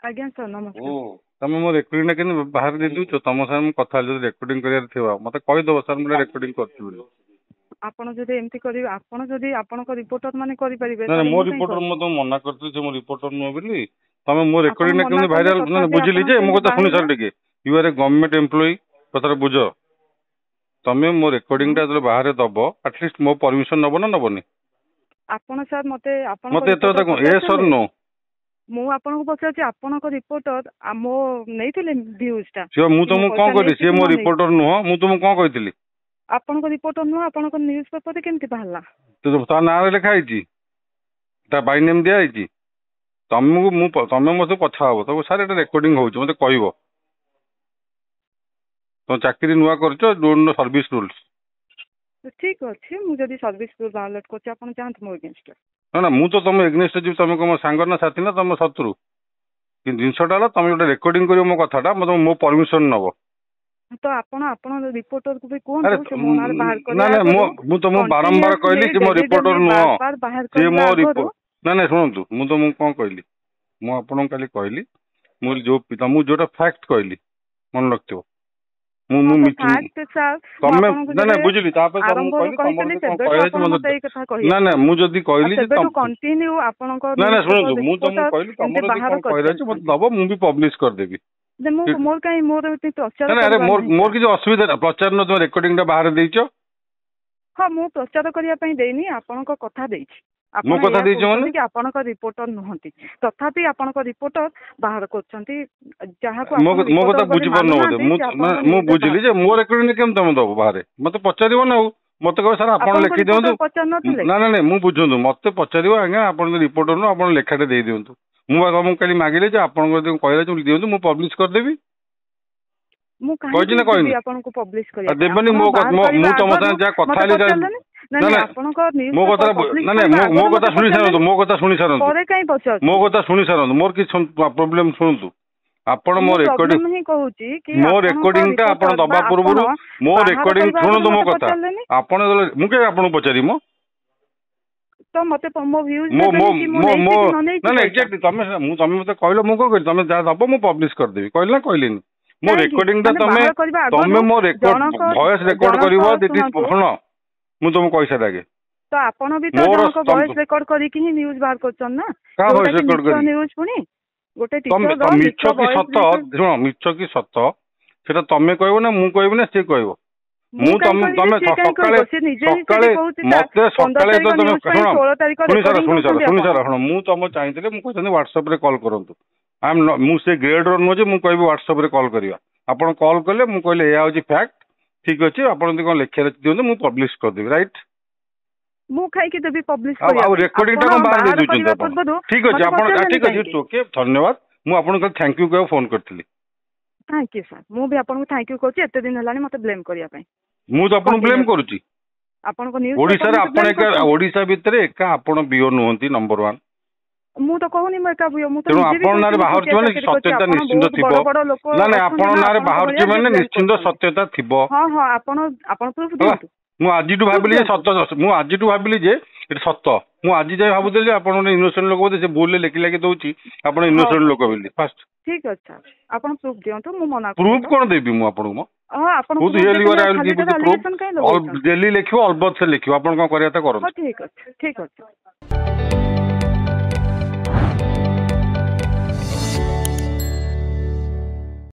ଆଜ୍ଞା ସାର୍ ଓ ନମସ୍କାର। ତମେ ମୋ ରେକର୍ଡିଂଟା କେମିତି ବାହାରେ ଦେଇ ଦଉଛ? ତମ ସାଙ୍ଗେ ମୁଁ କଥା ହେଲି, ଯଦି ରେକର୍ଡିଂ କରିବାର ଥିବ ମତେ କହିଦବ, ସାର୍ ମୁଁ ରେକର୍ଡିଂ କରୁଛି ବୋଲି। ଆପଣ ଯଦି ଏମିତି କରିବେ, ଆପଣ ଯଦି ଆପଣଙ୍କ ରିପୋର୍ଟର ମାନେ କରିପାରିବେ ନା ତାହେଲେ ମୋ ମୁଁ କାହିଁ ରିପୋର୍ଟର କରିବି? ମୁଁ ତମକୁ ମନା କରିଥିଲି ଯେ ମୋ ରିପୋର୍ଟର ନୁହଁ ବୋଲି। ତମେ ମୋ ଆପଣ ରେକର୍ଡିଂଟା ମନା କେମିତି କଲେ ଭାଇରାଲ, ନା ତଥାପି ବୁଝିଲି ଆପଣ ଯେ ମୋ କେମିତି କଥା ଶୁଣି ବାହାରିଲା? ସାର ଟିକେ। You are a government employee, କଥାଟା ବୁଝ। ତମେ ମୋ ରେକର୍ଡିଂଟା ଯେତେବେଳେ ବାହାରେ ଦବ, ଆଟଲିଷ୍ଟ ମୋ ପରମିଶନ ନବ ନା ନବନି? ଆପଣ ସାର୍ ମତେ ଆପଣଙ୍କ ମତେ ଏତେ ରିପୋର୍ଟର କଥା କଣ ଏ ସର୍ ପଚାରିଥିଲେ? ନୋ। ମୁଁ ଆପଣଙ୍କୁ ପଚାରୁଛି ଆପଣଙ୍କ ରିପୋର୍ଟର ମୋ ନେଇଥିଲେ ଭ୍ୟୁଜ ଟା ସିଏ ମୁଁ କି ମୁଁ ତମକୁ କଣ ପଇସା କହିଲି? ନେଇଛି ସିଏ କି ମୋ ନ ନେଇଛି? ରିପୋର୍ଟର ନୁହଁ, ମୁଁ ତମକୁ କଣ କହିଥିଲି? ଆପଣଙ୍କ ରିପୋର୍ଟର ନୁହଁ, ଆପଣଙ୍କ ନ୍ୟୁଜ ପେପରରେ କେମିତି ବାହାରିଲା? ତା ନାଁରେ ଲେଖା ହେଇଛି, ତା ବାଇ ନେମ୍ ଦିଆ ହେଇଛି। ତମକୁ ତମେ ମତେ କଥା ହବ, ତମକୁ ସାର୍ ଏଟା ରେକର୍ଡିଂ ହଉଛି ମତେ କହିବ। ତମେ ଚାକିରି ନୂଆ କରିଛ, ଡୋଣ୍ଟ ନୋ ସର୍ଭିସ ରୁଲ୍ସ। ଠିକ ଅଛି, ମୁଁ ଯଦି ସର୍ଭିସ ରୁଲ ଭାয়োଲେଟ କରୁଛି ଆପଣ ଯାଆନ୍ତୁ ମୋ ଏଗେନଷ୍ଟ। ନା ନା, ମୁଁ ତ ତମ ଏଗନେଷ୍ଟ ଯିବି। ତମେ କଣ ମୋ ସାଙ୍ଗ ନା ସାଥୀ ନା ତମ ଶତ୍ରୁ? କିନ୍ତୁ ଜିନିଷଟା ହେଲା, ତମେ ଗୋଟେ ରେକର୍ଡିଂ କରିବ ମୋ କଥାଟା, ମତେ ମୋ ପରମିଶନ ନବ। ତ ଆପଣ ରିପୋର୍ଟରକୁ ବି ଆରେ କୁହନ୍ତୁ ସେ ମୋ ନାଁରେ ବାହାର ନା କରିବା ନା, ଆଗରୁ ମୁଁ ତମକୁ ବାରମ୍ବାର କଣ୍ଟିନ୍ୟୁଅସଲି କହିଲି ସେ ମୋ ଡେଲି ରିପୋର୍ଟର ଡେଲି ନୁହଁ। ବାର ବାର ବାହାର ସିଏ କରିବା ମୋ ଆଗରୁ। ରିପୋର୍ଟ ନା ନା, ଶୁଣନ୍ତୁ, ମୁଁ ତମକୁ କଣ କହିଲି? ମୁଁ ଆପଣଙ୍କୁ କାଲି କହିଲି, ମୁଁ ତମକୁ ଯୋଉଟା ଫ୍ୟାକ୍ଟ କହିଲି ମନେ ରଖିଥିବ। ମୁଁ ହଁ ମୁଁ ତ ମିଛୁନି। ଫାକ୍ଟ ସାର୍, ମୁଁ ତମେ ଆପଣଙ୍କୁ ନା ନା ଯେବେ ବୁଝିଲି, ତାପରେ ତମକୁ ଆରମ୍ଭରୁ କହିଲି ତମର କହିଥିଲି ଯଦି କଣ ସେବେଠୁ କହିବାର ଅଛି ଆପଣ ମତେ। ମତେ ଏଇ କଥା କହି ନା ନା, ଆସିଛନ୍ତି। ମୁଁ ଯଦି ଆଉ କହିଲି ଯେ ସେବେଠୁ କଣ୍ଟିନ୍ୟୁ ଆପଣଙ୍କ ନା ନା, ନ୍ୟୁଜ ପେପର ଶୁଣନ୍ତୁ, ମୁଁ ତମକୁ ରିପୋର୍ଟର କହିଲି ତମର ଏମିତି ଯଦି ବାହାର କଣ କରି କହିବାର ଅଛି ମତେ ଚାଲିଛନ୍ତି। ଦବ, ମୁଁ ବି ପବ୍ଲିଶ କରିଦେବି। ଯେ ମୋର କାହିଁ ମୋର ଏମିତି ପ୍ରଚାର ନା ନା, ଆରେ କରିବାର ନାହିଁ ମୋର ସାର୍। କିଛି ଅସୁବିଧା ନାହିଁ। ପ୍ରଚାର ନୁହଁ, ତମେ ରେକର୍ଡିଂଟା ବାହାରେ ଦେଇଛ। ହଁ, ମୁଁ ପ୍ରଚାର କରିବା ପାଇଁ ଦେଇନି, ଆପଣଙ୍କ କଥା ଦେଇଛି। ମୋ ଆପଣ କଥା ଏହା ଦେଇଛ ମାନେ କହୁଛନ୍ତି କି ଆପଣଙ୍କ ରିପୋର୍ଟର ନୁହନ୍ତି, ତଥାପି ଆପଣଙ୍କ ରିପୋର୍ଟର ବାହାର କରୁଛନ୍ତି ଯାହାକୁ ଆପଣ ମୋ କଥା ରିପୋର୍ଟର ବୋଲି ବୁଝିପାରୁନ ବୋଧେ। ମାନୁନାହାନ୍ତି ସେ ଆପଣଙ୍କ ମୁଁ ନ୍ୟୁଜରେ ବାହାର ବୁଝିଲି ଯେ ମୋ କରୁଛନ୍ତି। ରେକର୍ଡିଂ କେମିତି ତମେ ଦବ ବାହାରେ? ମତେ ପଚାରିବ ନା। ଆଉ ମତେ କହିବ ସାର୍ ଆପଣ ଆପଣଙ୍କ ଲେଖିଦିଅନ୍ତୁ। ରିପୋର୍ଟର ପଚାରି ନଥିଲେ? ନା ନା ନାଇଁ, ମୁଁ ବୁଝନ୍ତୁ, ମତେ ପଚାରିବ ଆଜ୍ଞା ଆପଣ ରିପୋର୍ଟର ନୁହଁ, ଆପଣ ଲେଖାଟେ ଦେଇଦିଅନ୍ତୁ। ମୁଁ ତମକୁ କାଲି ମାଗିଲି ଯେ ଆପଣଙ୍କ ଯଦି କହିଲେ ଦିଅନ୍ତୁ, ମୁଁ ପବ୍ଲିଶ କରିଦେବି। ମୁଁ କହିଛି କାହିଁକି ନା କହିନି? ଦେବି ଆପଣଙ୍କୁ ପବ୍ଲିଶ କରିବା ଆଉ ପାଇଁ? ଦେବନି। ଆପଣ ବାହାର କରିବା ମୁଁ ତମ ଆଗରୁ ସାଙ୍ଗେ ଯାହା କଥା ମତେ ହେଲି ପଚାରିଲେନି? ନାଇଁ ନା ନାଇଁ, ନା, ଆପଣଙ୍କ ନ୍ୟୁଜ ମୋ କଥା ପେପର ପବ୍ଲିଶ ନା ନାଇଁ, କରିବା ମୋ ଆଗରୁ କଥା ମତେ ଶୁଣି ସାରନ୍ତୁ, ପଚାରିଲେନି? ମୋ କଥା ଶୁଣି ସାରନ୍ତୁ, ପରେ କାହିଁ ମୋ ପଚାରୁଛନ୍ତି? କଥା ଶୁଣି ସାରନ୍ତୁ। ମୋର କିଛି ପ୍ରୋବ୍ଲେମ ଶୁଣନ୍ତୁ। ଆପଣ ମୋ ମୁଁ ରେକର୍ଡିଂ ପ୍ରୋବ୍ଲେମ ହିଁ କହୁଛି କି ମୋ ଆପଣଙ୍କ ରେକର୍ଡିଂ ଟା ଆପଣ ରିପୋର୍ଟର ବା ଦବା ଆପଣ ପୂର୍ବରୁ ମୋ ବାହାର ରେକର୍ଡିଂ କରିବା ଆଗରୁ ଶୁଣନ୍ତୁ ମୋ ମତେ କଥା। ପଚାରିଲେନି? ଆପଣ ମୁଁ କେବେ ଆପଣଙ୍କୁ ପଚାରିବି? ତ ମତେ ମୋ ଭ୍ୟୁଜ ମୋ ମୋ ଦେବେନି କି ମୁଁ ମୋ ନେଇଛି ମୋ କି ନ ନା ନେଇଛି ନା, ପଇସା? ଏକ୍ଜାକ୍ଟଲି ତମେ ମତେ କହିଲ, ମୁଁ କଣ କହିଲି? ତମେ ଯାହା ଦବ ମୁଁ ପବ୍ଲିଶ କରିଦେବି, କହିଲି ନା କହିଲିନି? ମୋ କାହିଁକି ରେକର୍ଡିଂ ଟା ମାନେ ବାହାର କରିବା ଆଗରୁ ତମେ ମୋ ରେକର୍ଡ ଜଣକ ଭଏସ ରେକର୍ଡ ଜଣକ କରିବ। ଶୁଣନ୍ତୁ, ଶୁଣ, ମୁଁ ତମକୁ କହିସାରେ ଆଗେ। ତ ଆପଣ ବି ତ ମୋର ଜଣକ ଭଏସ ରେକର୍ଡ କରିକି ହିଁ ନ୍ୟୁଜ ବାହାର କରୁଛନ୍ତି ନା, କାହା ଯୋଉଟା ଭଏସ କି ରେକର୍ଡ ମିଛ କରିବି? ନ୍ୟୁଜ। ପୁଣି ଗୋଟେ ତମେ ଟିଚର ମିଛ ମିଛ କି ଭଏସ ସତ, ଦେଇକି। ଶୁଣ, ମିଛ କି ସତ ସେଟା ତମେ କହିବ ନା ମୁଁ କହିବି ନା ସିଏ କହିବ? ମୁଁ କାହିଁ କହିବି, ତମେ ସିଏ କାହିଁ ସକାଳେ କହିବ? ସିଏ ନିଜେ ହିଁ ସେଠି ସକାଳେ କହୁଛି ମତେ 15 ସକାଳେ ତାରିଖ ତମେ ନ୍ୟୁଜ ପାଇଁ ଶୁଣ, 16 ତାରିଖ ଶୁଣି ସାର ରେକର୍ଡିଂ ଶୁଣି ସାର ଦଉଛନ୍ତି ଶୁଣି ଆପଣ। ସାର ଶୁଣ, ମୁଁ ତମ ଚାହିଁଥିଲେ ମୁଁ କହିଛନ୍ତି ହ୍ୱାଟ୍ସଆପ ରେ କଲ୍ କରନ୍ତୁ। ମୁଁ ସେ ଗ୍ରେଡର ନୁହଁ ଯେ ମୁଁ କହିବି ହ୍ୱାଟ୍ସଆପ ରେ କଲ୍ କରିବା। ଆପଣ କଲ୍ କଲେ, ମୁଁ କହିଲେ ଏୟା ହଉଛି ଫ୍ୟାକ୍ଟ, ଠିକ ଅଛି, ଆପଣ ଯଦି କଣ ଲେଖିବାର ଦିଅନ୍ତୁ, ମୁଁ ପବ୍ଲିଶ କରିଦେବି। ରାଇଟ୍? ମୁଁ କାହିଁକି ଦେବି ପବ୍ଲିଶ କରିବା ଆଉ ପାଇଁ? ରେକର୍ଡିଂ ଟା ଆପଣ କଣ ବାହାର ଦେଇ ବାହାର ଦଉଛନ୍ତି କରିବା ଆପଣ? ପୂର୍ବରୁ ଠିକ ଅଛି, ମତେ ଆପଣ ପଚାରିଲେନି ଠିକ ଅଛି, କାହିଁକି? ଓକେ, ଧନ୍ୟବାଦ। ମୁଁ ଆପଣଙ୍କୁ ଥ୍ୟାଙ୍କ ୟୁ କହିବାକୁ ଫୋନ କରିଥିଲି। ଥ୍ୟାଙ୍କ ୟୁ ସାର୍, ମୁଁ ବି ଆପଣଙ୍କୁ ଥ୍ୟାଙ୍କ ୟୁ କହୁଛି ଏତେ ଦିନ ହେଲାଣି ମତେ ବ୍ଲେମ କରିବା ପାଇଁ। ମୁଁ ତ ଆପଣଙ୍କୁ ବ୍ଲେମ କଣ୍ଟିନ୍ୟୁଅସଲି କରୁଛି। ଆପଣଙ୍କ ନ୍ୟୁଜ ପେପର ଓଡିଶାରେ ମତେ ଆପଣ ବ୍ଲେମ କରୁଛନ୍ତି। ଓଡିଶା ଭିତରେ ଏକା ଆପଣ ବିଓ ନୁହନ୍ତି, ନମ୍ବର ୱାନ। ମୁଁ ତ କହୁନି ମୁଁ ଏକା ବିଓ, ମୁଁ ତ ତେଣୁ ନିଜେ ବି ଆପଣଙ୍କ କହିଛି ନାଁରେ ମୁଁ ବାହାରୁଛି ଛୋଟିଆ ମାନେ ଚାକିରି କରିଛି। ସତ୍ୟତା ଆପଣ ନିଶ୍ଚିନ୍ତ ବହୁତ ଥିବ। ବଡ ବଡ ଲୋକ ନା ନାଇଁ, ଅଛନ୍ତି ଆପଣଙ୍କ ନା, ନାଁରେ ଆପଣଙ୍କ ବାହାରୁଛି ଭଳିଆ ଯିଏ ମାନେ ବ୍ଲେମ ନିଶ୍ଚିନ୍ତ କରୁଛନ୍ତି। ସତ୍ୟତା ଥିବ। ହଁ ହଁ, ଆପଣ ପ୍ରୁଫ ହେଲା। ଦିଅନ୍ତୁ। ମୁଁ ଆଜିଠୁ ପ୍ରୁଫ ଭାବିଲି ଯେ ଦିଅନ୍ତୁ। ମୁଁ ଆଜିଠୁ ଭାବିଲି ଯେ ଏଟା ସତ। ମୁଁ ଆଜି ଯାଏ ଭାବୁଥିଲି ଯେ ଆପଣ ଗୋଟେ ଇନୋସେଣ୍ଟ ଲୋକ ବୋଧେ, ସେ ଭୁଲରେ ଲେଖି ଲେଖି ଦଉଛି ଆପଣ ହଉ ଇନୋସେଣ୍ଟ ହଉ, ଲୋକ ବୋଲି। ଫାଷ୍ଟ ଠିକ ଅଛି ସାର୍, ଆପଣ ପ୍ରୁଫ ଦିଅନ୍ତୁ, ମୁଁ ମନା କରୁନି ପ୍ରୁଫ୍ ତ। କଣ ଦେବି ମୁଁ ଆପଣଙ୍କୁ? ହଁ, ଆପଣ ବହୁତ ପ୍ରୁଫ ଇଏଲି ଦେବେନି ଆଉ ଆଇ ୱିଲ୍ ଗିଭ୍ ୟୁ ଖାଲିଟାରେ ଦି ପ୍ରୁଫ୍। ଆଲିଗେସନ କାହିଁ ଲଗଉଛନ୍ତି? ଡେଲି ଲେଖିବ, ଅଲବତ ସେ ଲେଖିବ, ଆପଣ କଣ କରିବା କଥା ହଁ କରନ୍ତୁ। ଠିକ ଅଛି, ଠିକ ଅଛି।